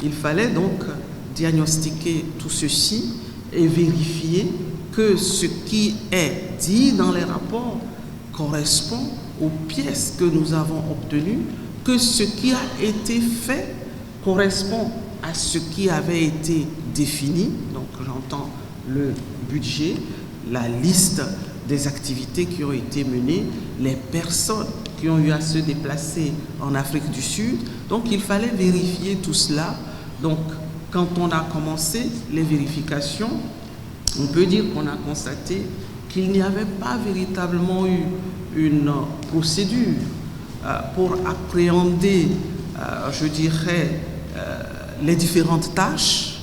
Il fallait donc diagnostiquer tout ceci et vérifier que ce qui est dit dans les rapports correspond aux pièces que nous avons obtenues, que ce qui a été fait correspond à ce qui avait été défini. Donc j'entends le budget, la liste des activités qui ont été menées, les personnes qui ont eu à se déplacer en Afrique du Sud. Donc il fallait vérifier tout cela. Donc quand on a commencé les vérifications, on peut dire qu'on a constaté qu'il n'y avait pas véritablement eu une procédure pour appréhender, je dirais, les différentes tâches.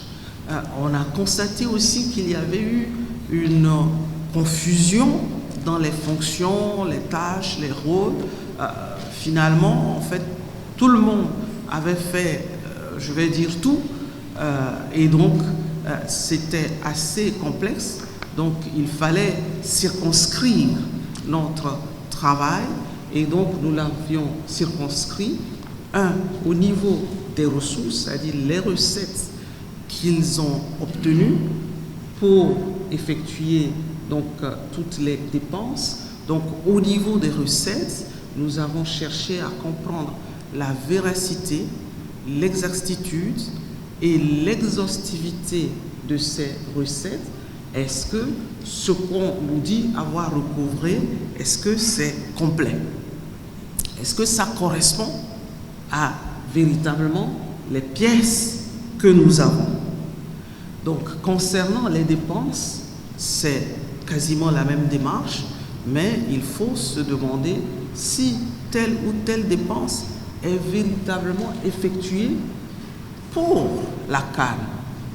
On a constaté aussi qu'il y avait eu une confusion dans les fonctions, les tâches, les rôles. Finalement, en fait, tout le monde avait fait, je vais dire tout, et donc c'était assez complexe. Donc il fallait circonscrire notre travail, et donc nous l'avions circonscrit, au niveau des ressources, c'est-à-dire les recettes qu'ils ont obtenues pour effectuer donc toutes les dépenses. Donc au niveau des recettes, nous avons cherché à comprendre la véracité, l'exactitude et l'exhaustivité de ces recettes. Est-ce que ce qu'on nous dit avoir recouvré, est-ce que c'est complet? Est-ce que ça correspond à véritablement les pièces que nous avons? Donc concernant les dépenses, c'est quasiment la même démarche, mais il faut se demander si telle ou telle dépense est véritablement effectuée pour la CAN.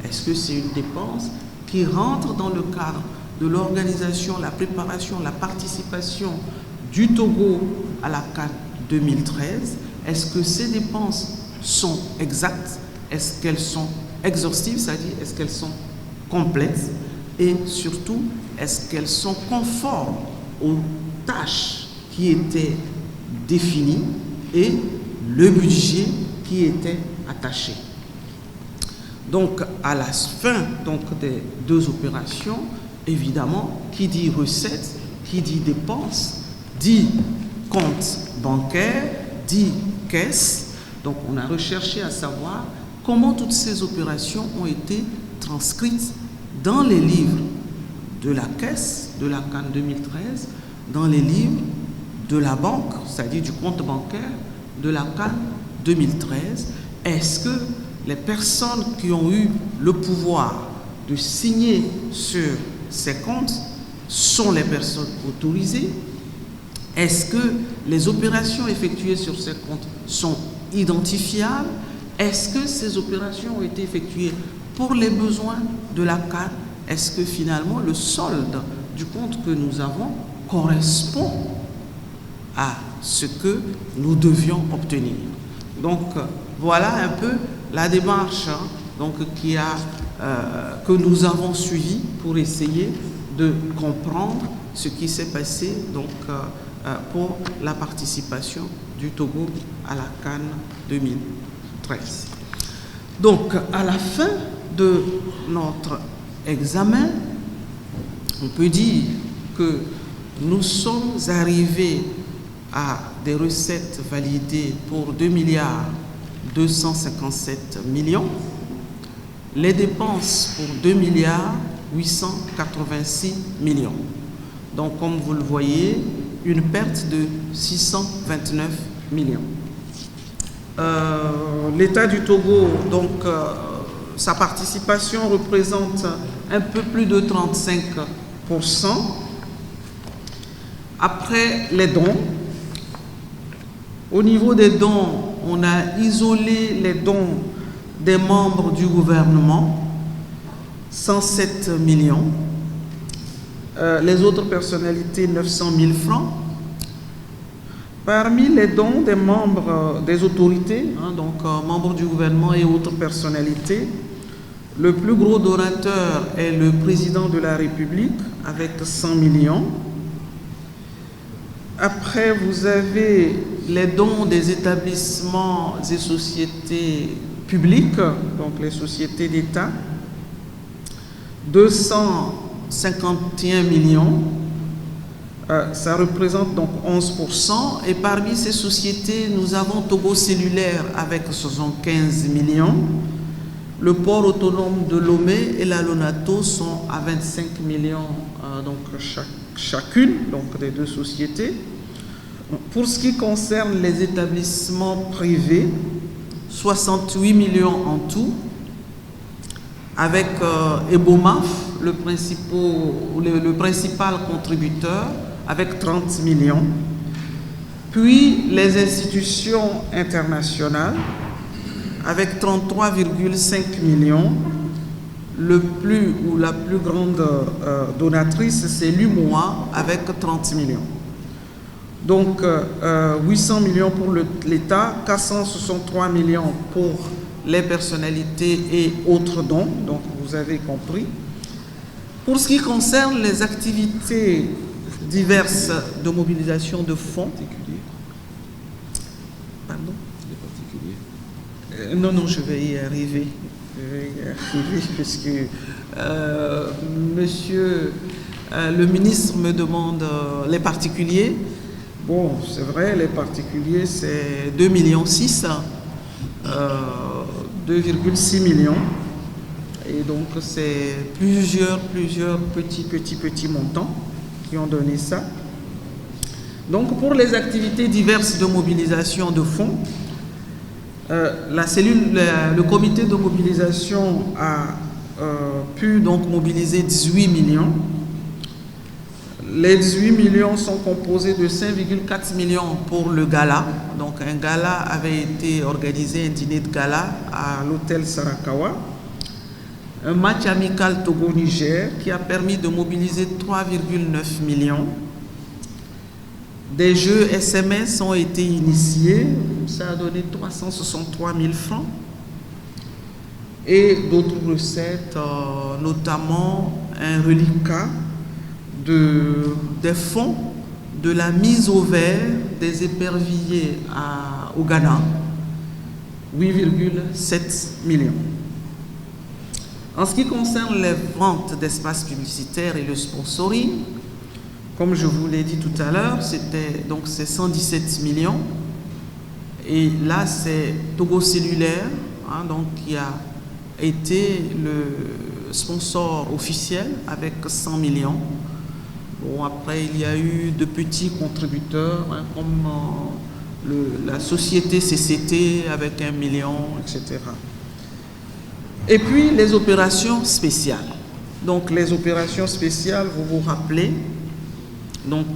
Est-ce que c'est une dépense qui rentre dans le cadre de l'organisation, la préparation, la participation du Togo à la CAN 2013? Est-ce que ces dépenses sont exactes? Est-ce qu'elles sont exhaustives, c'est-à-dire est-ce qu'elles sont complètes? Et surtout, est-ce qu'elles sont conformes aux tâches qui étaient définies et le budget qui était attaché? Donc, à la fin des deux opérations, évidemment, qui dit recettes, qui dit dépenses, dit compte bancaire, dit caisse. Donc, on a recherché à savoir comment toutes ces opérations ont été transcrites dans les livres de la caisse de la CAN 2013, dans les livres de la banque, c'est-à-dire du compte bancaire de la CAN 2013. Est-ce que les personnes qui ont eu le pouvoir de signer sur ces comptes sont les personnes autorisées? Est-ce que les opérations effectuées sur ces comptes sont identifiables? Est-ce que ces opérations ont été effectuées pour les besoins de la CAN? Est-ce que finalement le solde du compte que nous avons correspond à ce que nous devions obtenir? Donc voilà un peu la démarche que nous avons suivie pour essayer de comprendre ce qui s'est passé pour la participation du Togo à la CAN 2013. Donc à la fin de notre examen, on peut dire que nous sommes arrivés à des recettes validées pour 2,257 milliards, les dépenses pour 2,886 milliards. Donc, comme vous le voyez, une perte de 629 millions. L'État du Togo, donc, sa participation représente un peu plus de 35%. Après les dons, au niveau des dons, on a isolé les dons des membres du gouvernement, 107 millions. Les autres personnalités, 900 000 francs. Parmi les dons des membres des autorités, membres du gouvernement et autres personnalités, le plus gros donateur est le président de la République avec 100 millions. Après, vous avez les dons des établissements et sociétés publiques, donc les sociétés d'État, 251 millions, ça représente donc 11%, et parmi ces sociétés, nous avons Togo Cellulaire avec 75 millions, le port autonome de Lomé et la Lonato sont à 25 millions donc chacune, donc des deux sociétés. Pour ce qui concerne les établissements privés, 68 millions en tout, avec Ebomaf, le principal contributeur, avec 30 millions. Puis les institutions internationales, avec 33,5 millions. La plus grande donatrice, c'est l'UMOA, avec 30 millions. Donc, 800 millions pour l'État, 463 millions pour les personnalités et autres dons, donc vous avez compris. Pour ce qui concerne les activités diverses de mobilisation de fonds, pardon? Non, je vais y arriver. Puisque monsieur le ministre me demande les particuliers. Bon, c'est vrai, les particuliers, c'est 2,6 millions, 2,6 millions. Et donc, c'est plusieurs petits montants qui ont donné ça. Donc, pour les activités diverses de mobilisation de fonds, le comité de mobilisation a pu donc mobiliser 18 millions. Les 18 millions sont composés de 5,4 millions pour le gala. Donc un gala avait été organisé, un dîner de gala à l'hôtel Sarakawa. Un match amical Togo-Niger qui a permis de mobiliser 3,9 millions. Des jeux SMS ont été initiés, ça a donné 363 000 francs. Et d'autres recettes, notamment un reliquat des fonds de la mise au vert des éperviers au Ghana, 8,7 millions. En ce qui concerne les ventes d'espaces publicitaires et le sponsoring, comme je vous l'ai dit tout à l'heure, c'est 117 millions. Et là, c'est Togo Cellulaire, donc, qui a été le sponsor officiel avec 100 millions. Bon, après, il y a eu de petits contributeurs, comme la société CCT avec 1 million, etc. Et puis, les opérations spéciales. Donc, les opérations spéciales, vous vous rappelez, donc,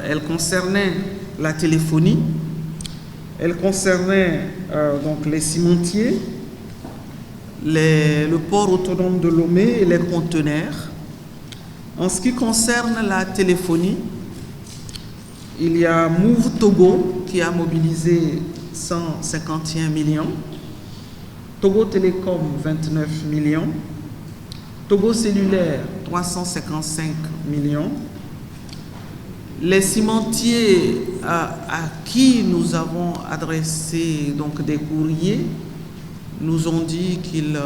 elles concernaient la téléphonie, elles concernaient donc les cimentiers, le port autonome de Lomé et les conteneurs. En ce qui concerne la téléphonie, il y a Move Togo qui a mobilisé 151 millions, Togo Télécom 29 millions, Togo Cellulaire 355 millions. Les cimentiers à qui nous avons adressé donc des courriers nous ont dit qu'ils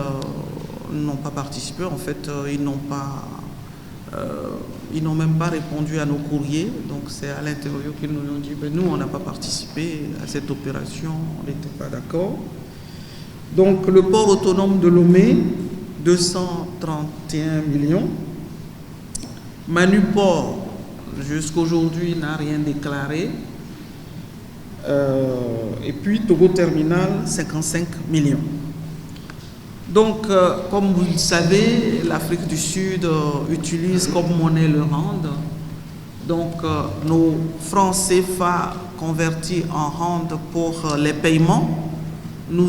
n'ont pas participé. En fait, ils n'ont même pas répondu à nos courriers. Donc c'est à l'intérieur qu'ils nous ont dit nous, on n'a pas participé à cette opération, on n'était pas d'accord. Donc le port autonome de Lomé, 231 millions. Manuport, jusqu'aujourd'hui, n'a rien déclaré. Et puis Togo Terminal, 55 millions. Donc, comme vous le savez, l'Afrique du Sud utilise comme monnaie le rand. Donc, nos francs CFA convertis en rand pour les paiements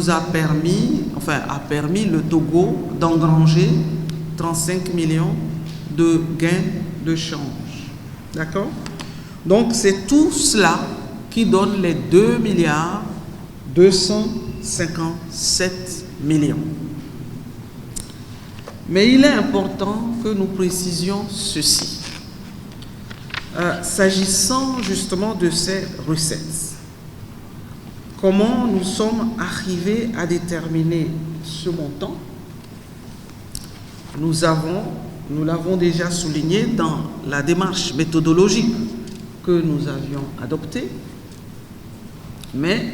a permis le Togo d'engranger 35 millions de gains de change. D'accord? Donc, c'est tout cela qui donne les 2 milliards 257 millions. Mais il est important que nous précisions ceci. S'agissant justement de ces recettes, comment nous sommes arrivés à déterminer ce montant, nous l'avons déjà souligné dans la démarche méthodologique que nous avions adoptée, mais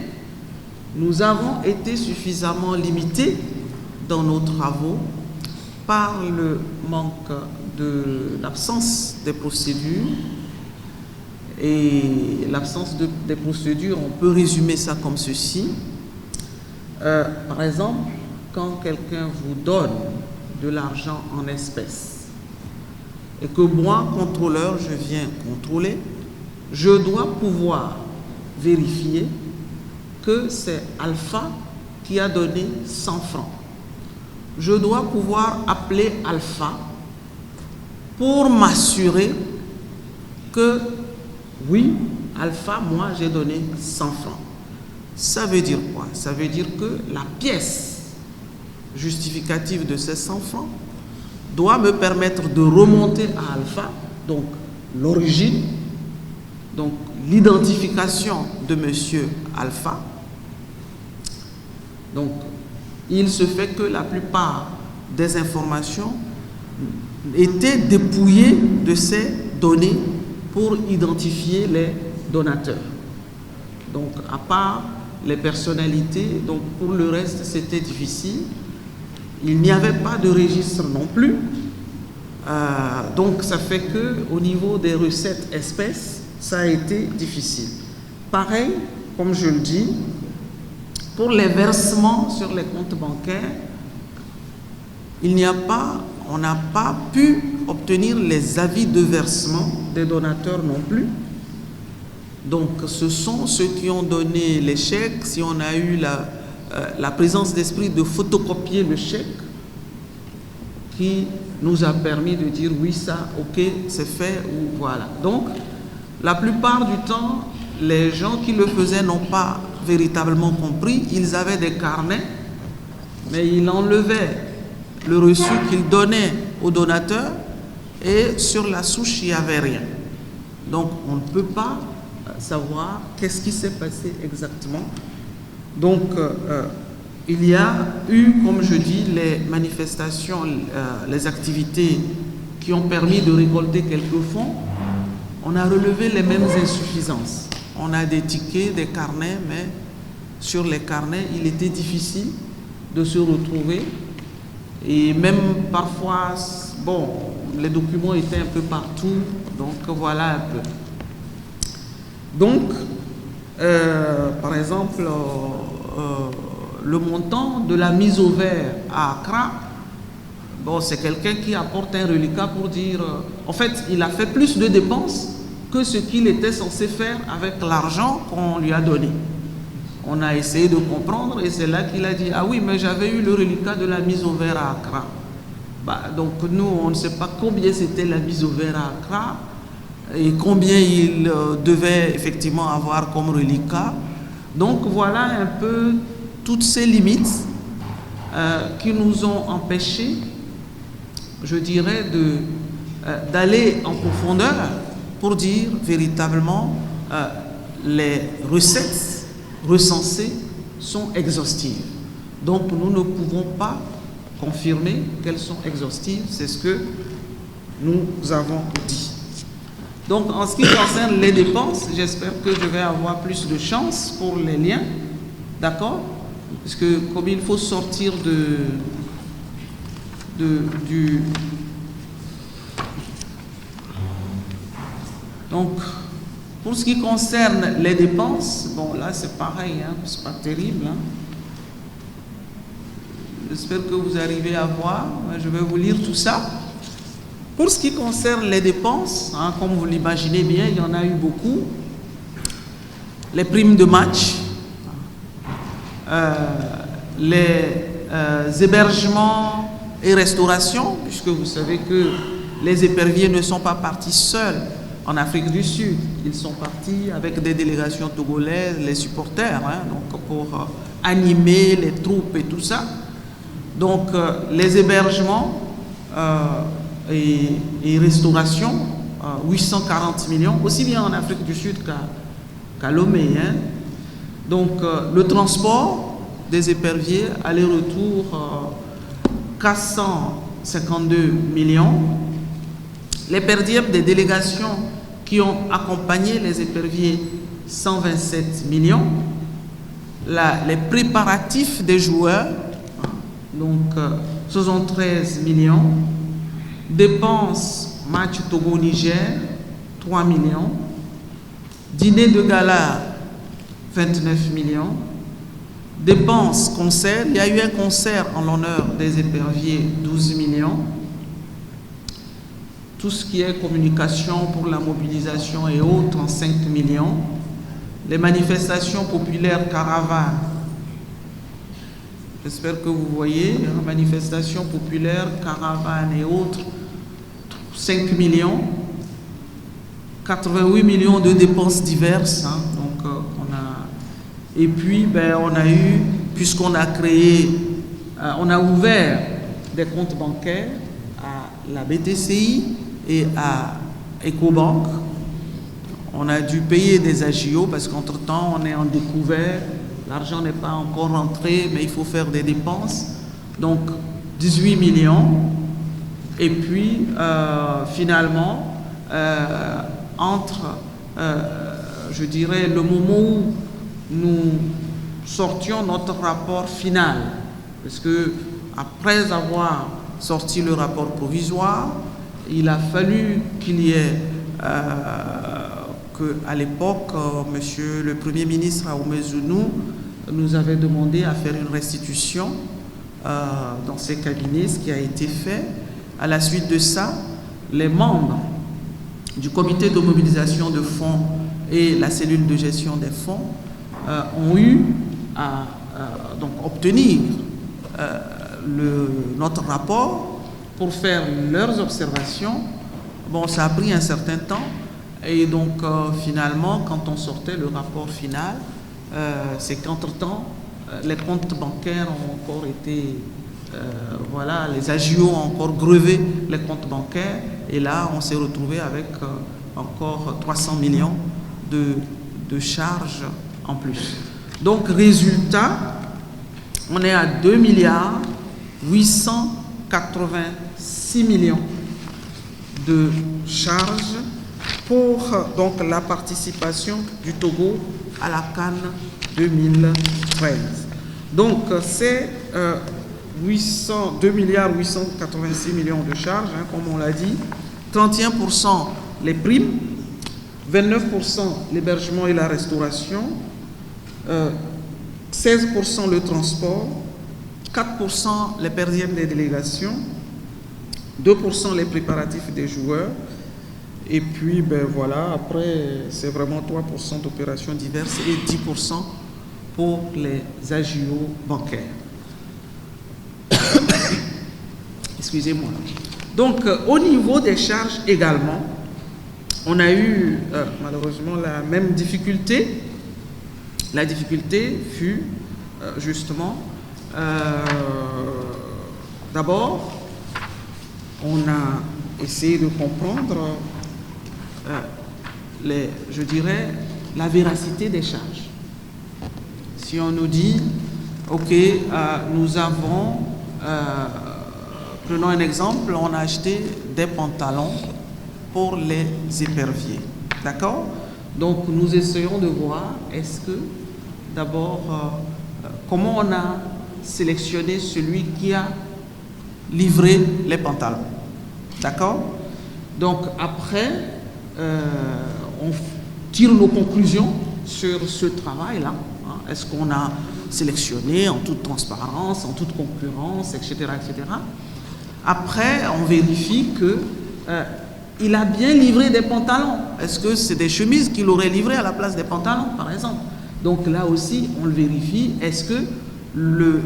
nous avons été suffisamment limités dans nos travaux par le manque de l'absence des procédures. Et l'absence des procédures, on peut résumer ça comme ceci. Par exemple, quand quelqu'un vous donne de l'argent en espèces et que moi, contrôleur, je viens contrôler, je dois pouvoir vérifier que c'est Alpha qui a donné 100 francs. Je dois pouvoir appeler Alpha pour m'assurer que oui, Alpha, moi j'ai donné 100 francs. Ça veut dire quoi? Ça veut dire que la pièce justificative de ces 100 francs doit me permettre de remonter à Alpha, donc l'origine, donc l'identification de monsieur Alpha. Donc, il se fait que la plupart des informations étaient dépouillées de ces données pour identifier les donateurs. Donc, à part les personnalités, donc pour le reste, c'était difficile. Il n'y avait pas de registre non plus. Donc, ça fait qu'au niveau des recettes espèces, ça a été difficile. Pareil, comme je le dis, pour les versements sur les comptes bancaires, on n'a pas pu obtenir les avis de versement des donateurs non plus. Donc, ce sont ceux qui ont donné les chèques. Si on a eu la présence d'esprit de photocopier le chèque, qui nous a permis de dire oui, ça, ok, c'est fait, ou voilà. Donc, la plupart du temps, les gens qui le faisaient n'ont pas véritablement compris. Ils avaient des carnets, mais ils enlevaient le reçu qu'ils donnaient au donateur et sur la souche, il n'y avait rien. Donc, on ne peut pas savoir qu'est-ce qui s'est passé exactement. Donc, il y a eu, comme je dis, les manifestations, les activités qui ont permis de récolter quelques fonds. On a relevé les mêmes insuffisances. On a des tickets, des carnets, mais sur les carnets, il était difficile de se retrouver. Et même parfois, bon, les documents étaient un peu partout, donc voilà un peu. Donc, par exemple, le montant de la mise au vert à Accra, bon, c'est quelqu'un qui apporte un reliquat pour dire, en fait, il a fait plus de dépenses que ce qu'il était censé faire avec l'argent qu'on lui a donné. On a essayé de comprendre et c'est là qu'il a dit, ah oui, mais j'avais eu le reliquat de la mise au vert à Accra. Bah, donc nous, on ne sait pas combien c'était la mise au vert à Accra et combien il devait effectivement avoir comme reliquat. Donc voilà un peu toutes ces limites qui nous ont empêchés, je dirais, d'aller en profondeur pour dire véritablement les recettes recensées sont exhaustives. Donc nous ne pouvons pas confirmer qu'elles sont exhaustives, c'est ce que nous avons dit. Donc en ce qui concerne les dépenses, j'espère que je vais avoir plus de chance pour les liens, d'accord? Parce que comme il faut sortir Donc, pour ce qui concerne les dépenses, bon là c'est pareil, hein, c'est pas terrible. Hein. J'espère que vous arrivez à voir, je vais vous lire tout ça. Pour ce qui concerne les dépenses, hein, comme vous l'imaginez bien, il y en a eu beaucoup. Les primes de match, les hébergements et restaurations, puisque vous savez que les éperviers ne sont pas partis seuls en Afrique du Sud. Ils sont partis avec des délégations togolaises, les supporters, hein, donc pour animer les troupes et tout ça. Donc, les hébergements et restauration, 840 millions, aussi bien en Afrique du Sud qu'à Lomé. Hein. Donc, le transport, des éperviers, aller-retour 452 millions. Les perdièmes des délégations qui ont accompagné les éperviers, 127 millions. Les préparatifs des joueurs, donc 73 millions. Dépenses match Togo-Niger, 3 millions. Dîner de gala, 29 millions. Dépenses concert, il y a eu un concert en l'honneur des éperviers, 12 millions. Tout ce qui est communication pour la mobilisation et autres, 5 millions. Les manifestations populaires caravanes, j'espère que vous voyez, manifestations populaires, caravanes et autres, 5 millions. 88 millions de dépenses diverses, hein, donc on a... Et puis, on a eu, puisqu'on a créé, on a ouvert des comptes bancaires à la BTCI et à Ecobank. On a dû payer des AGIO parce qu'entre-temps, on est en découvert. L'argent n'est pas encore rentré, mais il faut faire des dépenses. Donc, 18 millions. Et puis, finalement, entre, je dirais, le moment où nous sortions notre rapport final, parce que après avoir sorti le rapport provisoire, il a fallu qu'il y ait qu'à l'époque, monsieur le Premier ministre Ahmed Zounou nous avait demandé à faire une restitution dans ses cabinets, ce qui a été fait. À la suite de ça, les membres du comité de mobilisation de fonds et la cellule de gestion des fonds ont eu à donc obtenir notre rapport pour faire leurs observations. Bon, ça a pris un certain temps et donc finalement, quand on sortait le rapport final, c'est qu'entre-temps, les comptes bancaires ont encore été, voilà, les AGIO ont encore grevé les comptes bancaires et là, on s'est retrouvé avec encore 300 millions de charges en plus. Donc, résultat, on est à 2 milliards 886 millions de charges pour donc la participation du Togo à la CAN 2013. Donc, c'est 2 milliards 886 millions de charges, hein, comme on l'a dit, 31% les primes, 29% l'hébergement et la restauration, 16% le transport, 4% les perdièmes des délégations, 2% les préparatifs des joueurs, et puis voilà, après c'est vraiment 3% d'opérations diverses et 10% pour les AGIO bancaires. Excusez-moi. Donc, au niveau des charges également, on a eu malheureusement la même difficulté. La difficulté fut justement, d'abord, on a essayé de comprendre, je dirais, la véracité des charges. Si on nous dit, ok, nous avons, prenons un exemple, on a acheté des pantalons pour les éperviers, d'accord? Donc nous essayons de voir, est-ce que d'abord, comment on a sélectionné celui qui a livré les pantalons, d'accord? Donc après, on tire nos conclusions sur ce travail-là. Hein. Est-ce qu'on a sélectionné en toute transparence, en toute concurrence, etc., etc. Après, on vérifie que il a bien livré des pantalons. Est-ce que c'est des chemises qu'il aurait livrées à la place des pantalons, par exemple? Donc là aussi, on le vérifie. Est-ce que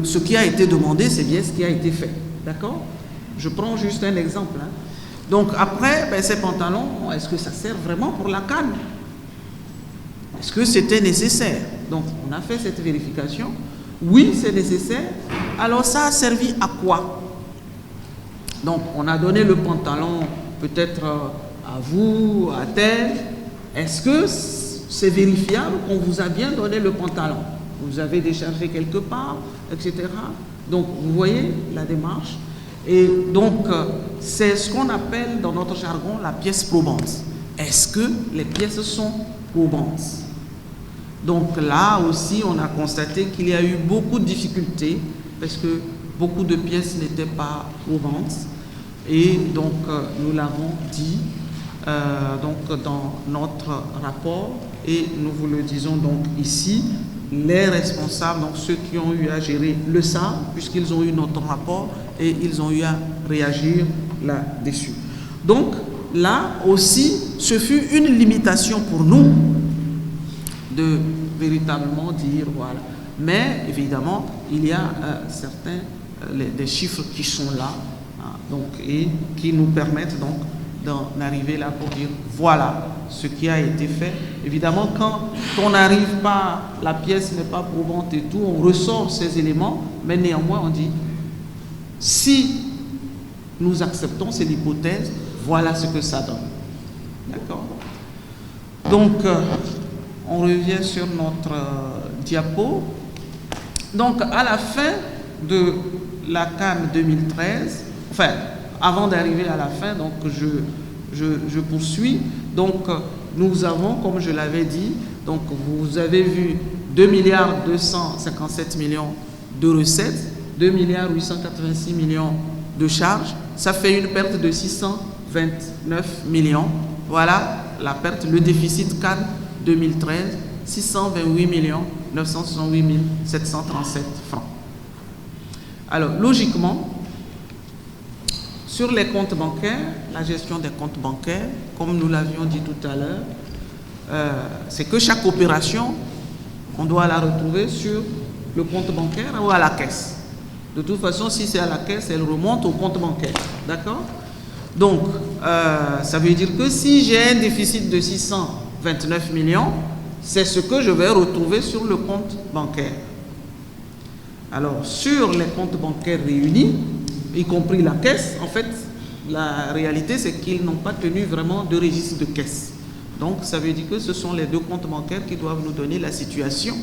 ce qui a été demandé, c'est bien ce qui a été fait? D'accord? Je prends juste un exemple. Hein. Donc après, ces pantalons, est-ce que ça sert vraiment pour la CAN? Est-ce que c'était nécessaire? Donc on a fait cette vérification. Oui, c'est nécessaire. Alors ça a servi à quoi? Donc on a donné le pantalon peut-être à vous, à tel. Est-ce que c'est vérifiable qu'on vous a bien donné le pantalon? vous avez déchargé quelque part, etc. Donc, vous voyez la démarche. Et donc, c'est ce qu'on appelle dans notre jargon la pièce probante. Est-ce que les pièces sont probantes? Donc là aussi, on a constaté qu'il y a eu beaucoup de difficultés parce que beaucoup de pièces n'étaient pas probantes. Et donc, nous l'avons dit donc dans notre rapport et nous vous le disons donc ici. Les responsables, donc ceux qui ont eu à gérer le savent, puisqu'ils ont eu notre rapport et ils ont eu à réagir là-dessus. Donc là aussi, ce fut une limitation pour nous de véritablement dire voilà. Mais évidemment, il y a certains des chiffres qui sont là, hein, donc, et qui nous permettent donc d'en arriver là pour dire voilà ce qui a été fait. Évidemment, quand on n'arrive pas, la pièce n'est pas probante et tout, on ressort ces éléments, mais néanmoins on dit si nous acceptons, c'est l'hypothèse, voilà ce que ça donne. D'accord? Donc, on revient sur notre diapo. Donc, à la fin de la CAN 2013, enfin, avant d'arriver à la fin, donc je poursuis. Donc, nous avons, comme je l'avais dit, donc vous avez vu 2,257 milliards de recettes, 2,886 millions de charges. Ça fait une perte de 629 millions. Voilà la perte, le déficit CAN 2013, 628 millions 968 737 francs. Alors, logiquement, sur les comptes bancaires, la gestion des comptes bancaires, comme nous l'avions dit tout à l'heure, c'est que chaque opération, on doit la retrouver sur le compte bancaire ou à la caisse. De toute façon, si c'est à la caisse, elle remonte au compte bancaire. D'accord? Donc, ça veut dire que si j'ai un déficit de 629 millions, c'est ce que je vais retrouver sur le compte bancaire. Alors, sur les comptes bancaires réunis, y compris la caisse, en fait, la réalité, c'est qu'ils n'ont pas tenu vraiment de registre de caisse. Donc, ça veut dire que ce sont les deux comptes bancaires qui doivent nous donner la situation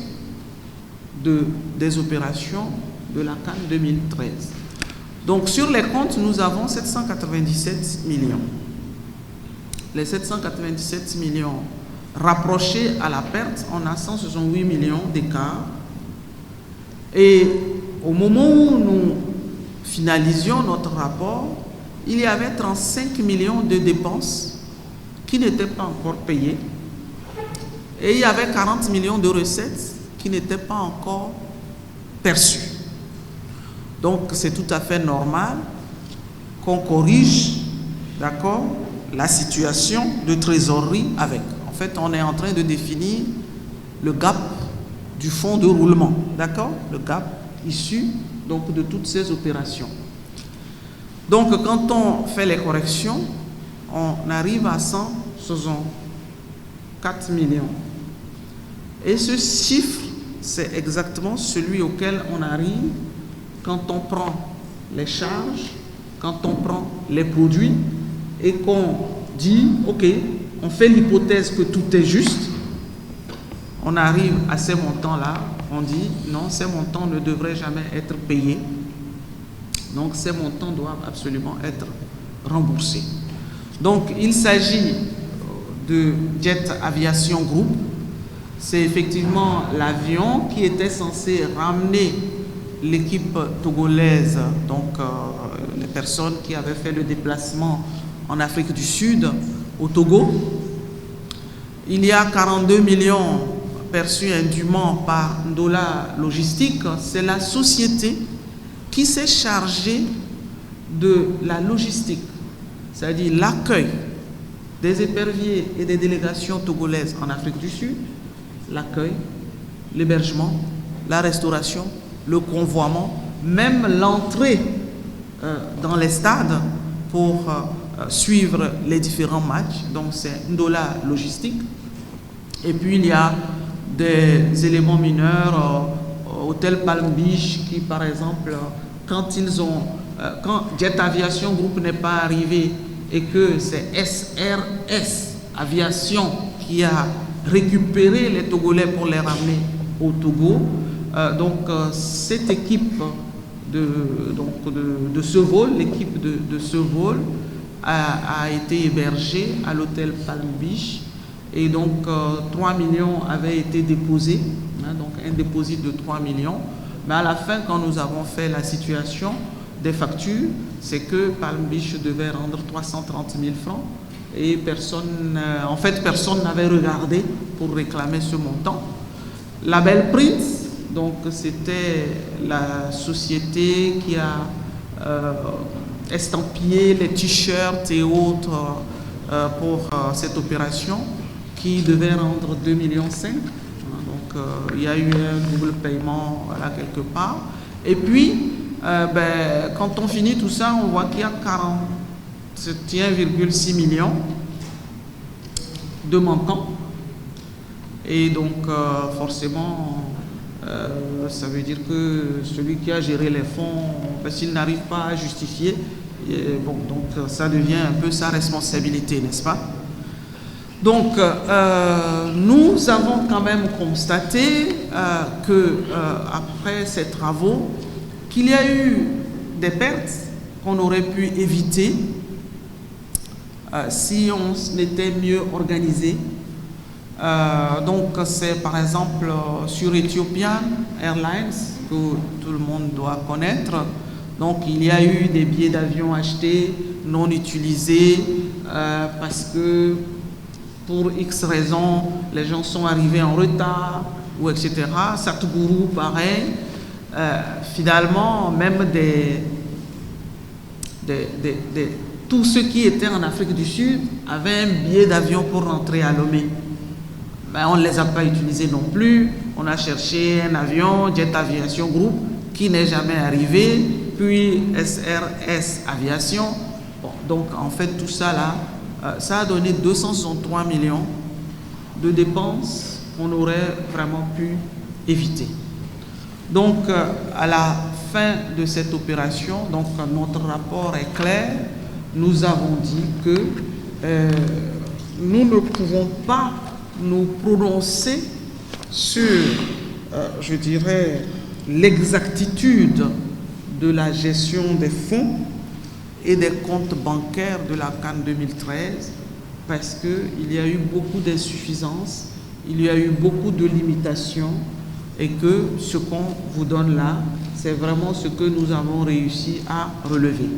des opérations de la CAN 2013. Donc, sur les comptes, nous avons 797 millions. Les 797 millions rapprochés à la perte, on a 168 millions d'écart. Et au moment où nous finalisions notre rapport, il y avait 35 millions de dépenses qui n'étaient pas encore payées. Et il y avait 40 millions de recettes qui n'étaient pas encore perçues. Donc, c'est tout à fait normal qu'on corrige, d'accord, la situation de trésorerie avec. En fait, on est en train de définir le gap du fonds de roulement, d'accord, le gap issu donc de toutes ces opérations. Donc, quand on fait les corrections, on arrive à 164 millions. Et ce chiffre, c'est exactement celui auquel on arrive quand on prend les charges, quand on prend les produits et qu'on dit, ok, on fait l'hypothèse que tout est juste, on arrive à ces montants-là, on dit, non, ces montants ne devraient jamais être payés. Donc, ces montants doivent absolument être remboursés. Donc, il s'agit de Jet Aviation Group. C'est effectivement l'avion qui était censé ramener l'équipe togolaise, donc les personnes qui avaient fait le déplacement en Afrique du Sud, au Togo. Il y a 42 millions perçus indûment par Ndola Logistique. C'est la société qui s'est chargée de la logistique, c'est-à-dire l'accueil des éperviers et des délégations togolaises en Afrique du Sud, l'accueil, l'hébergement, la restauration, le convoiement, même l'entrée dans les stades pour suivre les différents matchs. Donc c'est Ndola Logistique. Et puis il y a des éléments mineurs, Hôtel Palm Beach, qui par exemple, quand Jet Aviation Group n'est pas arrivé et que c'est SRS Aviation qui a récupéré les Togolais pour les ramener au Togo, Cette équipe de ce vol, l'équipe de ce vol a été hébergée à l'hôtel Palm Beach et donc 3 millions avaient été déposés, donc un dépôt de 3 millions. Mais à la fin, quand nous avons fait la situation des factures, c'est que Palm Beach devait rendre 330 000 francs et personne n'avait regardé pour réclamer ce montant. La Belle Prince, donc c'était la société qui a estampillé les t-shirts et autres pour cette opération, qui devait rendre 2,5 millions. Donc il y a eu un double paiement quelque part. Et puis, quand on finit tout ça, on voit qu'il y a 41,6 millions de montants. Et donc, forcément, ça veut dire que celui qui a géré les fonds, s'il n'arrive pas à justifier, donc ça devient un peu sa responsabilité, n'est-ce pas? Donc, nous avons quand même constaté après ces travaux, qu'il y a eu des pertes qu'on aurait pu éviter si on était mieux organisé. Donc c'est par exemple sur Ethiopian Airlines que tout le monde doit connaître. Donc il y a eu des billets d'avion achetés non utilisés parce que pour X raisons les gens sont arrivés en retard ou etc. Satguru pareil. Finalement même tous ceux qui étaient en Afrique du Sud avaient un billet d'avion pour rentrer à Lomé. On ne les a pas utilisés non plus. On a cherché un avion, Jet Aviation Group, qui n'est jamais arrivé, puis SRS Aviation. Donc en fait tout ça là, ça a donné 263 millions de dépenses qu'on aurait vraiment pu éviter. Donc à la fin de cette opération, donc notre rapport est clair. Nous avons dit que nous ne pouvons pas nous prononcer sur, je dirais, l'exactitude de la gestion des fonds et des comptes bancaires de la CAN 2013 parce qu'il y a eu beaucoup d'insuffisances, il y a eu beaucoup de limitations et que ce qu'on vous donne là, c'est vraiment ce que nous avons réussi à relever.